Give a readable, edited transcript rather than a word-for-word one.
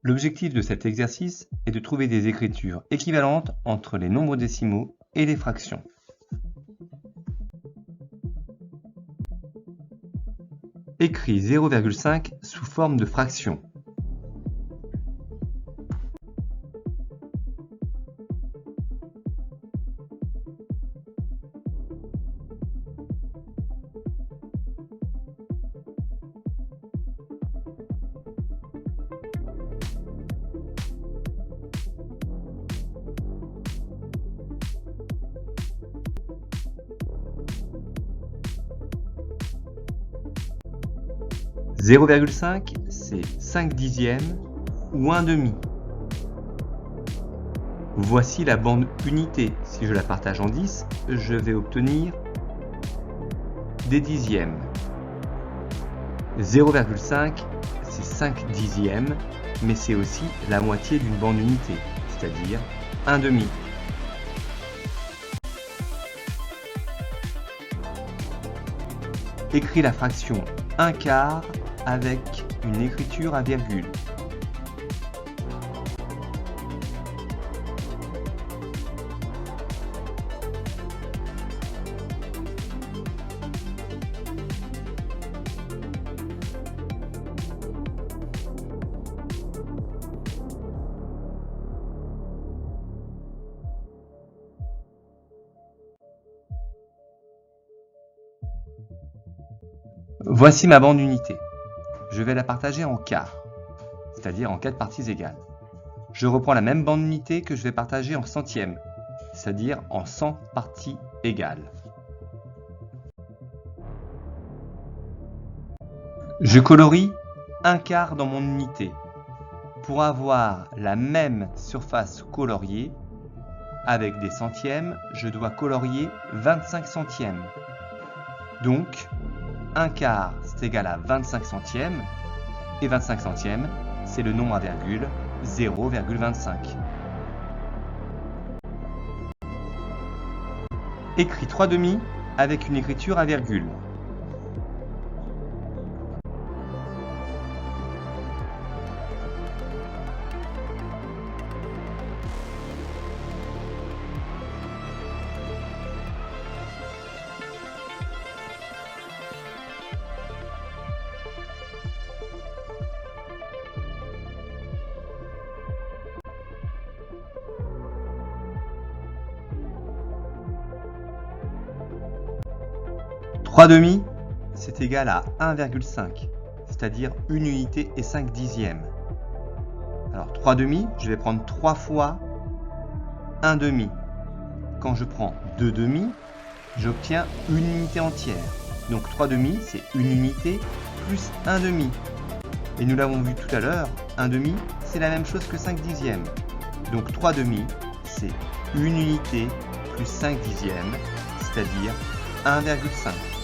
L'objectif de cet exercice est de trouver des écritures équivalentes entre les nombres décimaux et les fractions. Écris 0,5 sous forme de fraction. « 0,5 c'est 5 dixièmes ou 1 demi. Voici la bande unité. Si je la partage en 10, je vais obtenir des dixièmes. 0,5 c'est 5 dixièmes, mais c'est aussi la moitié d'une bande unité, c'est-à-dire 1 demi. Écris la fraction 1 quart avec une écriture à virgule. Voici ma bande unité. Je vais la partager en quarts, c'est-à-dire en 4 parties égales. Je reprends la même bande unité que je vais partager en centièmes, c'est-à-dire en 100 parties égales. Je colorie 1 quart dans mon unité. Pour avoir la même surface coloriée, avec des centièmes, je dois colorier 25 centièmes. Donc, 1 quart, c'est égal à 25 centièmes, et 25 centièmes, c'est le nombre à virgule 0,25. Écris 3 demi avec une écriture à virgule. Trois demi, c'est égal à 1,5, c'est-à-dire une unité et 5 dixièmes. Alors 3 demi, je vais prendre 3 fois 1 demi. Quand je prends 2 demi, j'obtiens une unité entière. Donc 3 demi, c'est une unité plus 1 demi. Et nous l'avons vu tout à l'heure, 1 demi, c'est la même chose que 5 dixièmes. Donc 3 demi, c'est une unité plus 5 dixièmes, c'est-à-dire 1,5.